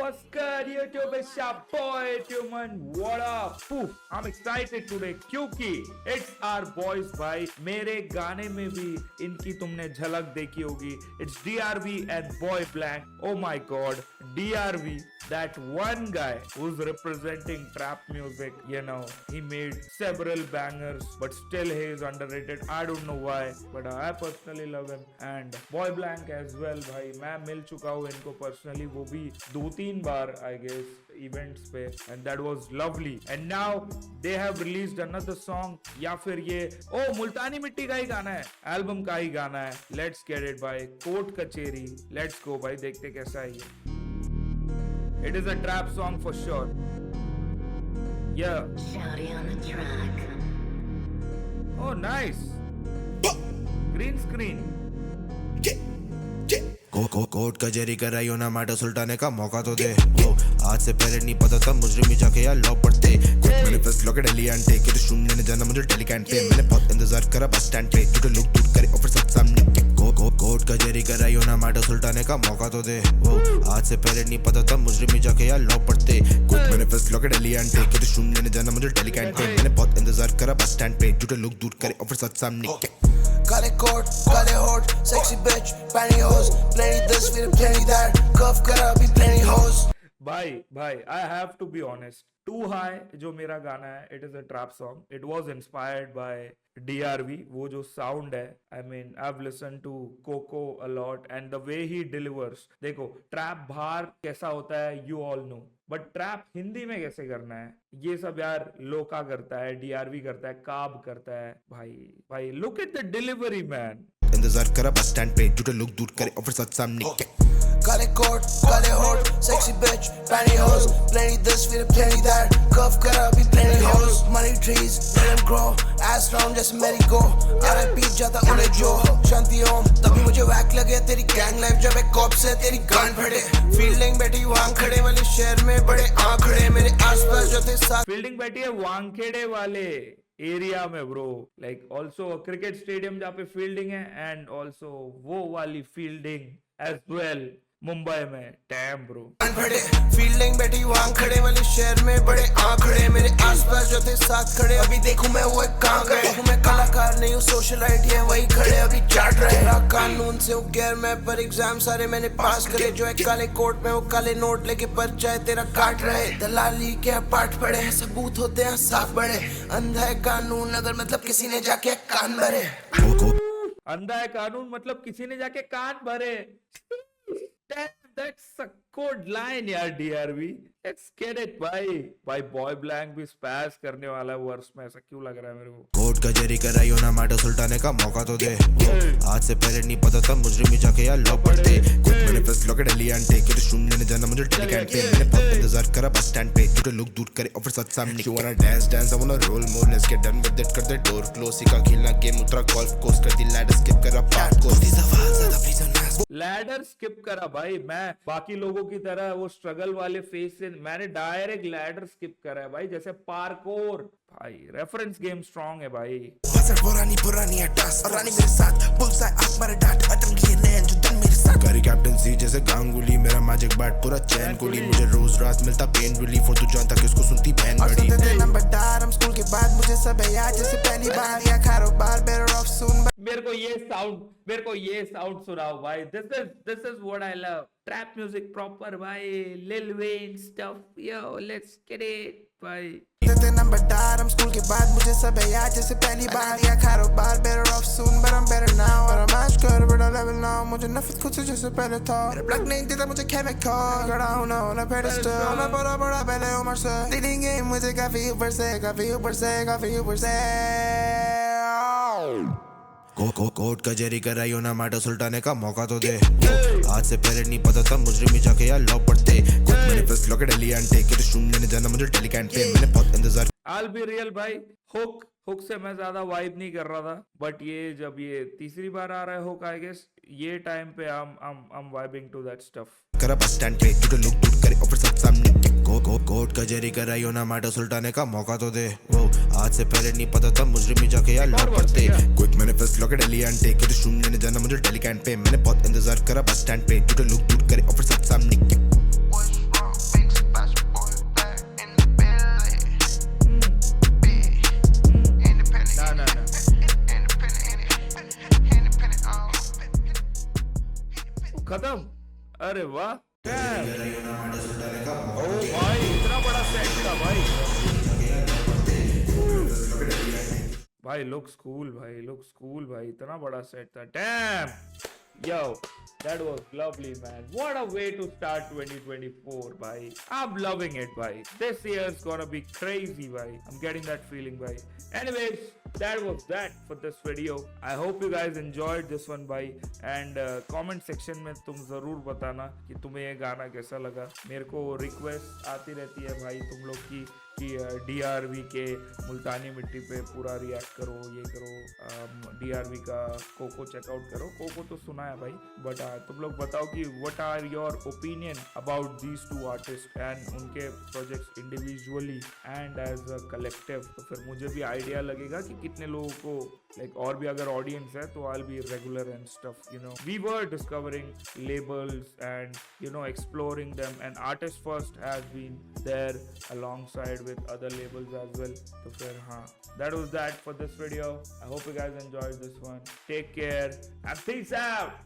What's good, YouTube? It's your boy Tuman. What up? Poof, I'm excited today क्योंकि it's our boys भाई. मेरे गाने में भी इनकी तुमने झलक देखी होगी. It's DRV and Boy Blank. Oh my God, DRV, that one guy who's representing trap music. You know, he made several bangers, but still he is underrated. I don't know why, but I personally love him. And Boy Blank as well भाई. मैं मिल चुका हूँ इनको personally, वो भी 2-3 बार I guess events पे, and that was lovely. And now they have released another song, या फिर ये मुल्तानी मिट्टी का ही गाना है, एल्बम का ही गाना है. लेट्स गेट इट भाई. कोर्ट कचेरी, लेट्स गो भाई, देखते कैसा है ये. It is a trap song for sure. या Shouty on the track. Oh nice. Green screen. Court कचहरी कराइयो ना मैटर सुलटाने का मौका तो दे. वो आज से पहले नहीं पता था मुजरिम ही जाके यार लॉ पढ़ते. मैंने फर्स्ट लॉक डेली एंटे कि तो शून्य ने जाना मुझे टेलीकैंट पे. मैंने बहुत इंतजार करा बस स्टैंड पे, टूटे लुक टूट करे और फिर सब सामने. कोर्ट कचहरी कराइयो ना मैटर सुलटाने का मौका तो दे. वो आज से पहले नहीं पता था मुजरिम ही जाके यार लॉ पढ़ते. मैंने फर्स्ट लॉक डेली एंटे कि तो शून्य ने जाना मुझे टेलीकैंट पे. मैंने बहुत इंतजार करा बस स्टैंड पे, टूटे लुक टूट करे और फिर सब सामने. काले कोट, काले होठ, sexy bitch, pantyhose, plenty this with plenty that, cuff करा भी plenty hoes. भाई I have to be honest, टू हाई जो मेरा गाना है, it is a trap song. It was inspired by DRV. वो जो साउंड है, I mean I have listened to Coco a lot and the way he delivers. देखो ट्रैप बाहर कैसा होता है you all know, but trap Hindi में कैसे करना है ये सब यार लोका करता है, DRV करता है, काब करता है. भाई look at the delivery man. इंतजार करा बस स्टैंड पे, टूटे लुक टूट करे और फिर सब सामने. काले कोट, काले होठ, sexy bitch, pantyhose, plenty this with plenty that, cuff करा भी plenty hoes. Money trees, let them grow, ass round जैसे मेरी go, RIP जाता उन्हें जो. शांति ओम, तभी मुझे वैक लगे तेरी गैंग लाइफ जब एक कॉप से तेरी गान फटे. फील्डिंग बैठी वांगखड़े वाले शहर में बड़े आंकड़े, मेरे आसपास जो थे साथ. फील्डिंग बैठी है वांगखेड़े वाले एरिया में bro, like also cricket stadium जहाँ पे फील्डिंग है, एंड ऑल्सो वो वाली फील्डिंग एज वेल मुंबई में. Damn bro. फील्डिंग बैठी वांगखड़े वाले शहर में बड़े आंकड़े, मेरे आसपास जो थे साथ खड़े. अभी देखूं मैं वो कहाँ गए. मैं कलाकार नहीं हूँ, सोशलाइट है वही खड़े अभी चाट रहे. कानून से हूँ गैर मैं, पर एग्जाम सारे मैंने पास करे. जो है काले कोट में वो काले नोट लेके पर्चा है तेरा काट रहे. दलाली के पाठ पढ़े, सबूत होते हैं साफ बड़े. अंधा है कानून अगर मतलब किसी ने जाके कान भरे. अंधा है कानून मतलब किसी ने जाके कान भरे. That's a code line यार DRV. Let's get it भाई. Boy Blank भी स्पैस करने वाला है वर्ष में, ऐसा क्यों लग रहा है मेरे को. कोर्ट कचहरी कराइयो ना मैटर सुलटाने का मौका तो दे. आज से पहले नहीं पता था मुजरिम ही जाके यार लॉ पढ़ते. मैंने फर्स्ट लॉक डेली एंटे कि तो शून्य ने जाना मुझे टेलीकैंट पे. मैंने बहुत इंतजार करा बस स्टैंड पे, टूटे लुक टूट करे और फिर सब सामने. You wanna dance I wanna roll more, let's get done with it. कर दे डोर क्लोज, सिखा खेलना गेम, उतरा गोल्फ कोर्स, कर दी लैडर स्किप करा पार्ट कोर्स. दी सवाल ज्यादा प्लीज अनएस्क. लैडर स्किप करा भाई. मैं बाकी लोगों की तरह वो स्ट्रगल वाले फेज से मैंने डायरेक्ट लैडर स्किप करा है भाई, जैसे पार्कोर. भाई रेफरेंस गेम स्ट्रांग है भाई. पुरानी अटास और रानी मेरे साथ, बुलसाई आंख मारे डांट, अटम किए नैन जो दिन मेरे साथ. करी कैप्टनसी जैसे गांगुली, मेरा मैजिक बैट पूरा चैन कुली. मुझे रोज रात मिलता पेन रिलीफ, और तू जानता कि उसको सुनती बहन बड़ी. नंबरदार हम स्कूल के बाद, मुझे सब है याद जैसे पहली बार. या कारोबार बेटर ऑफ सून. मेरे को ये साउंड सुनाओ भाई. This is what I love. Trap music proper भाई. Lil Wayne stuff. Yo let's get it भाई. नंबरदार हम स्कूल के बाद, मुझे सब है याद जैसे पहली बार. या कारोबार better of soon, but I'm better now. और I'm much good, but I level now. मुझे नफरत खुद से जैसे पहले था. मेरा ब्लॉक नहीं देता मुझे chemical. खड़ा हूँ ना on a pedestal. मैं बड़ा पहले उम्र से. Leading game मुझे काफी ऊपर से. कोर्ट कचहरी कराइयो ना मैटर सुलटाने का मौका तो दे. आज से पहले नहीं पता था मुजरिम ही जाके यार लॉ पढ़ते. मैंने फर्स्ट लॉक डेली एंटे कि तो शून्य ने जाना मुझे टेलीकैंट पे. मैंने बहुत इंतजार. I'll be real भाई. हुक से मैं ज्यादा वाइब नहीं कर रहा था, बट ये जब ये तीसरी बार आ रहा है हुक, आई गेस ये टाइम पे I'm vibing to that stuff. करा बस स्टैंड पे, टूटे लुक टूट करे और फिर सब सामने. कोर्ट कचहरी कराइयो ना मैटर सुलटाने का मौका तो दे. वो आज से पहले नहीं पता था मुजरिम ही जाके यार लॉ पढ़ते. मैंने फर्स्ट लॉक डेली एंटे कि तो शून्य ने जाना मुझे टेलीकैंट पे. मैंने बहुत इंतजार करा बस स्टैंड पे, टूटे लुक टूट करे और फिर सब सामने. वाह ओ भाई इतना बड़ा सेट था भाई looks cool भाई इतना बड़ा सेट था damn yo that was lovely man what a way to start 2024 bhai I'm loving it bhai this year's gonna be crazy bhai I'm getting that feeling bhai anyways that was that for this video I hope you guys enjoyed this one bhai and comment section में तुम जरूर बताना कि तुम्हें ये गाना कैसा लगा मेरे को रिक्वेस्ट आती रहती है भाई तुम लोग की कि DRV के मुल्तानी मिट्टी पे पूरा रिएक्ट करो ये करो DRV का कोको चेकआउट करो कोको तो सुना है भाई बट तुम लोग बताओ कि what are your opinion about these two artist and उनके projects individually and as a collective तो फिर मुझे भी आइडिया लगेगा कि कितने लोगों को लाइक और भी अगर ऑडियंस है तो I will be regular and stuff you know we were discovering labels and you know exploring them and artist first has been there alongside with other labels as well so fir that was that for this video I hope you guys enjoyed this one take care and peace out